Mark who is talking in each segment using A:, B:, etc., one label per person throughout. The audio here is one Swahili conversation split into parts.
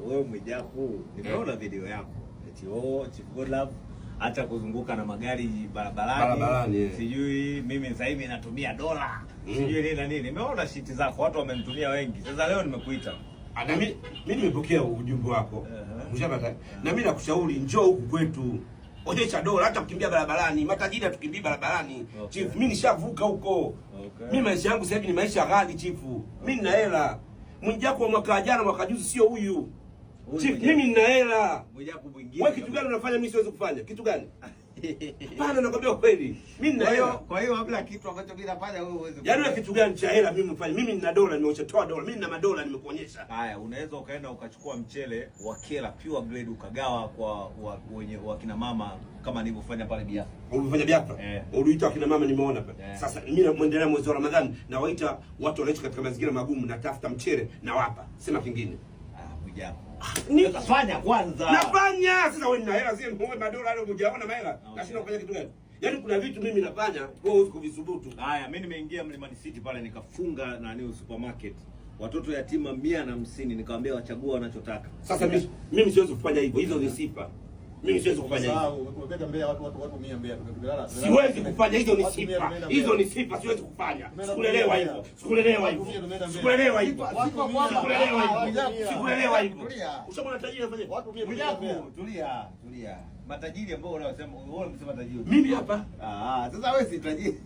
A: Wewe Mwijaku, nimeona video yako. Eti Chief Godlove acha kuzunguka na magari barabarani. Sijui mimi sasa hivi natumia dola. Sijui nini na nini. Nimeona shiti zako, watu wamenitumia wengi. Sasa leo nimekuita.
B: Na mimi nimepokea ujumbe wako. Mshapata? Na mimi nakushauri njoo huku kwetu. Onyesha dola, hata kukimbia barabarani. Matajiri tukimbia barabarani. Chief, mimi nishavuka huko. Mimi maisha yangu sasa hivi ni maisha ghali, Chief. Mimi nina hela. Mwijaku wa mwaka jana mwaka juzi sio huyu. Chief, mimi nina hela.
A: Mwijaku mwingine.
B: Wewe kitu gani unafanya mimi siwezi kufanya? Kitu gani? Hapana, nakwambia kweli. Mimi nina hela.
A: Kwa hiyo kabla kitu ambacho mimi nafanya wewe uweze.
B: Yaani wewe kitu gani cha hela mimi mfanye? Mimi nina dola, nimeshatoa dola. Mimi nina madola nimekuonyesha.
A: Haya, unaweza ukaenda ukachukua mchele wa Kela pure grade ukagawa kwa wenye wakina mama kama nilivyofanya pale Biafra.
B: Ulifanya Biafra? Uliita wakina mama nimeona pale. Sasa mimi naendelea mwezi wa Ramadhani na waita watu wanaishi katika mazingira magumu na tafuta mchele na wapa. Sema kingine.
A: Mwijaku.
B: Nafanya
A: kwanza.
B: Nafanya. Sasa wewe nina hela zile mmoja madola leo mjaona mahela. Nashinda kufanya kitu gani? Yaani kuna vitu mimi nafanya wewe huwezi kuvisubutu.
A: Haya, mimi nimeingia Mlimani City pale nikafunga nani supermarket. Watoto yatima 150 nikamwambia wachague wanachotaka.
B: Sasa mimi siwezi kufanya hivyo. Hizo ni sifa. Mimi siwezi kufanya hivyo.
C: Ukipenda mbele watu 100 mbele tukilala.
B: Siwezi kufanya hizo ni sifa. Hizo ni sifa siwezi kufanya. Sikulelewa hivyo. Sikulelewa hivyo. Sikulelewa hivyo. Sikulelewa hivyo. Ushaona tajiri afanye?
A: Mwijaku, tulia. Matajiri ambao unasema wewe umesema tajiri.
B: Mimi hapa.
A: Sasa wewe si tajiri.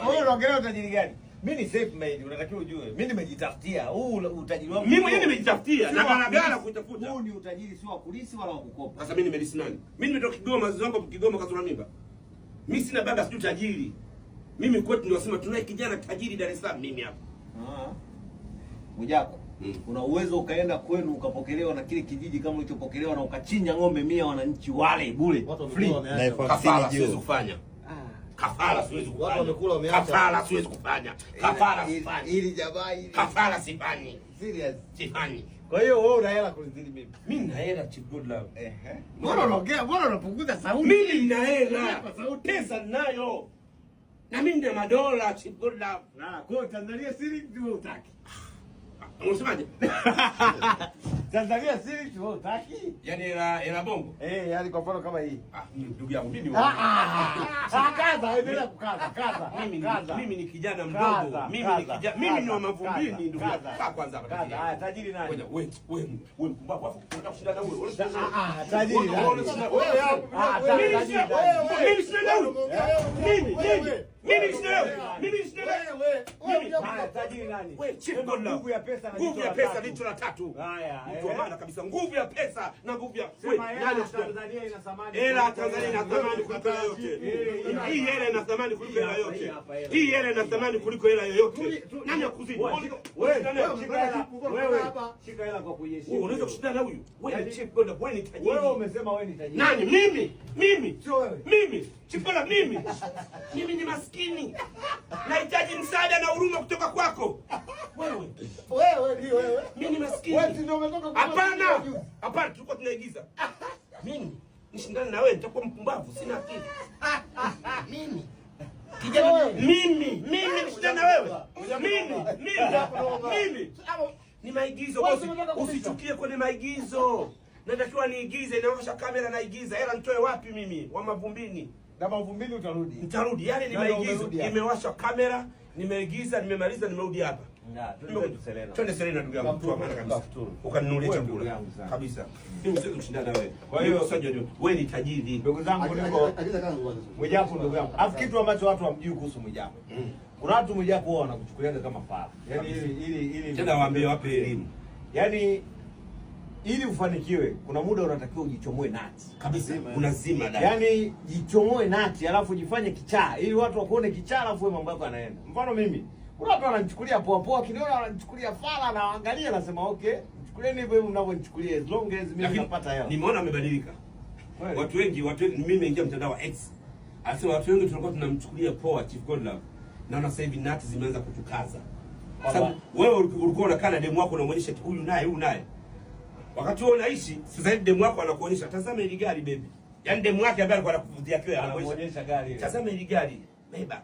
A: Wewe unaongelea utajiri gani? Mimi ni self made, unatakiwa ujue. Mimi nimejitafutia. Huu utajiri wangu.
B: Mimi mwenyewe nimejitafutia na garagara kutafuta.
A: Huu ni utajiri sio wa kulisi wala wa kukopa.
B: Sasa mimi nimelisi nani? Mimi nimetoka Kigoma, wazazi wangu Kigoma kazura mimba. Mimi sina baba, sio tajiri. Mimi kwetu ndio wasema tunaye kijana tajiri Dar es Salaam mimi hapa.
A: Mwijaku, una uwezo ukaenda kwenu ukapokelewa na kile kijiji kama ulichopokelewa na ukachinja ng'ombe 100 wananchi wale bure. Free.
B: Kafara siwezi kufanya. Kafara siwezi kufanya. Watu wamekula wameacha. Kafara siwezi kufanya. Kafara sifanyi.
A: Ili jamaa ili.
B: Kafara sifanyi.
A: Serious.
B: Sifanyi.
A: Kwa hiyo wewe una hela kunizidi mimi.
B: Mimi nina hela Chief Godlove.
A: Mbona unaongea? Mbona unapunguza sauti?
B: Mimi nina hela. Pesa ninayo. Na mimi nina madola Chief Godlove.
A: Kwa Tanzania siri ndio utaki.
B: Unasemaje?
A: Tanzania siri ndio utaki?
B: Yaani hela bongo.
A: Yaani kwa mfano kama hii.
B: Ndugu yangu mimi
A: kaza, endelea kukaza.
B: Mimi ni kijana mdogo. Mimi ni wa mavumbini ndugu yangu. Kwanza hapa.
A: Haya, tajiri nani?
B: Wewe mpumbavu hapo. Unataka kushindana wewe.
A: Tajiri nani?
B: Mimi sina huyu. Mimi sina huyu.
A: Haya, tajiri nani?
B: Wewe Chief Godlove.
A: Nguvu ya pesa na
B: jicho la tatu.
A: Haya.
B: Mtu wa maana kabisa. Nguvu ya pesa na nguvu ya
A: Tanzania ina thamani.
B: Hela Tanzania ina thamani kuliko hela yote. Hii hela ina thamani kuliko hela yote. Hii hela ina thamani kuliko hela yoyote. Nani akuzidi?
A: Wewe shika hela kwa kujiheshimu.
B: Unaweza kushindana na huyu? Wewe Chief Godlove, wewe ni tajiri.
A: Wewe umesema wewe ni tajiri.
B: Nani? Mimi.
A: Sio wewe.
B: Mimi. Chief Godlove mimi ni maskini. Nahitaji msaada na huruma kutoka kwako. Wewe
C: Ndio wewe.
B: Mimi ni maskini.
C: Wewe ndio umetoka.
B: Hapana, tulikuwa tunaigiza. Mimi nishindane na wewe nitakuwa mpumbavu, sina akili. Mimi. Kijana mimi nishindane na wewe. Mimi. Ni maigizo bosi. Usichukie kwenye maigizo. Natakiwa niigize, inaosha kamera naigiza. Hela nitoe wapi mimi? Wa mavumbini.
A: Na mavumbini utarudi.
B: Nitarudi. Yaani ni maigizo. Nimewasha kamera, nimeigiza, nimemaliza, nimerudi hapa. Twende Serena ndugu yangu, mtu wa maana kabisa. Ukaninunulia chakula kabisa. Mimi siwezi kushindana na wewe. Kwa hiyo sasa wewe ni tajiri.
A: Ndugu zangu niko Mwijaku ndugu yangu. Alafu kitu ambacho watu hawajui kuhusu Mwijaku. Kuna watu Mwijaku wao wanakuchukulia kama fara. Yaani ili
B: tena waambie wape elimu.
A: Yaani ili ufanikiwe kuna muda unatakiwa ujichomoe nati.
B: Kabisa. Unazima ndani.
A: Yaani jichomoe nati alafu jifanye kichaa ili watu wakuone kichaa alafu wewe mambo yako yanaenda. Mfano mimi kuna watu wananichukulia poa, kidogo wananichukulia fala na waangalia nasema okay, chukulieni hivyo mnavyonichukulia as long as mimi napata hela.
B: Nimeona amebadilika. Watu wengi mimi nimeingia mtandao wa X. Anasema watu wengi tulikuwa tunamchukulia poa Chief Godlove. Naona sasa hivi nati zimeanza kutukaza. Sababu wewe ulikuwa unakaa na demu wako unamuonyesha huyu naye. Wakati wewe unaishi, sasa hivi demu wako anakuonyesha tazama ile gari baby. Yaani demu wake ambaye alikuwa anakuvutia kwa anakuonyesha
A: gari.
B: Tazama ile gari. Maybach.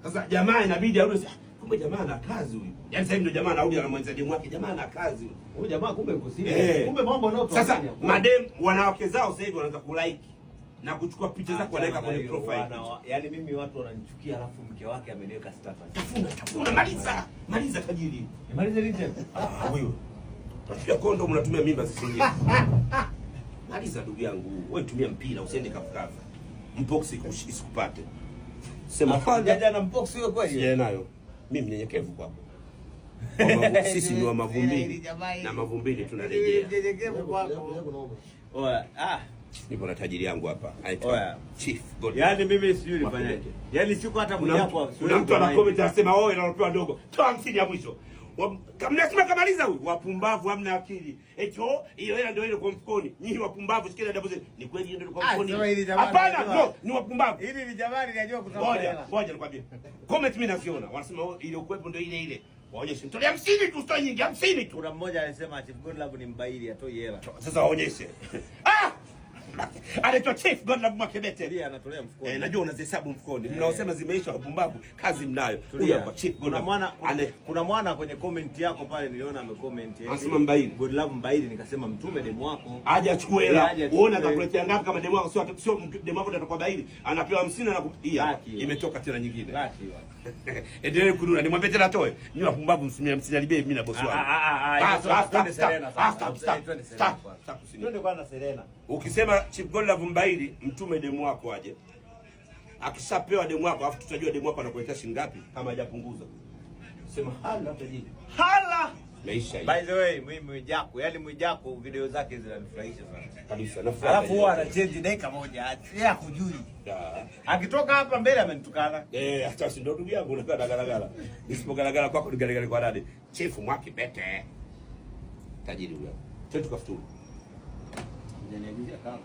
B: Sasa jamaa inabidi arudi Kumbe jamaa ana kazi huyu. Yaani sasa ndio jamaa anarudi na mwenza demu wake, jamaa ana kazi huyu.
A: Huyu jamaa kumbe yuko serious. Kumbe mambo nao
B: sasa madem wanawake zao sasa hivi wanaanza kulike na kuchukua picha zako wanaweka kwenye profile.
A: Yaani mimi watu wananichukia alafu mke wake ameniweka status.
B: Tafuna maliza tajiri.
A: Maliza nini tena?
B: Huyu. Tafikia kondo mnatumia mimba sisi wenyewe. Maliza ndugu yangu. Wewe tumia mpira usiende kafukafu. Mpox isikupate. Sema
A: jaja na mpox wewe kweli?
B: Yeye nayo. Mimi mnyenyekevu kwako. Sisi ni wa Mavumbini na Mavumbini tunarejea.
A: Mnyenyekevu kwako. Oya,
B: nipo na tajiri yangu hapa. Anaitwa Chief God.
A: Yaani mimi sijui nifanyaje. Yaani siko hata mjapo.
B: Kuna mtu ana comment anasema wewe unalopewa dogo. Toa 50 ya mwisho. Mnasema kamaliza huyu. Wapumbavu hamna akili. Hiyo hela ndio ile kwa mfukoni. Nyinyi wapumbavu sikia adabu zenu. Ni kweli ndio kwa mfukoni. Hapana, no, ni wapumbavu.
A: Hili ni jamani linajua kutoa hela.
B: Ngoja nikwambie. Comment mimi naziona. Wanasema ile ukwepo ndio ile. Waonyeshe. Mtolea 50 tu, sio nyingi, 50 tu.
A: Kuna mmoja alisema Chief Godlove ni mbaili atoi hela.
B: Sasa waonyeshe. Anaitwa Chief Godlove Mwakibete.
A: Ndiye anatolea mfukoni.
B: Najua unazihesabu mfukoni. Mnaosema zimeisha wapumbavu, kazi mnayo.
A: Huyu hapa Chief Godlove. Kuna mwana kwenye comment yako pale niliona amecomment.
B: Anasema mbaili.
A: Godlove mbaili, nikasema mtume demu wako.
B: Aje achukue hela. Uone atakuletea ngapi kama demu wako sio demu wako atakuwa baili. Anapewa 50 na hapa. Imetoka tena nyingine.
A: Laki.
B: Endelee kununa. Nimwambie tena atoe. Nyinyi wapumbavu msiniharibie mimi na bosi wangu.
A: Twende kwanza Serena.
B: Ukisema Chief Godlove mbaili, mtume demu wako aje. Akishapewa demu wako, afu tutajua demu wako anakuletea shilingi ngapi kama hajapunguza. Sema hala tajiri.
A: Hala.
B: Maisha hii.
A: By the way, Mwijaku, yani Mwijaku video zake zinanifurahisha sana.
B: Kabisa.
A: Alafu huwa ana change dakika moja. Yeye hakujui. Akitoka hapa mbele amenitukana.
B: Hata si ndo ndugu yangu unakaa dagalagala. Nisipogalagala kwako ni galegale kwa dadi. Chief Mwakibete. Tajiri huyo. Twende tukafuturu.
A: Njaniagizia kama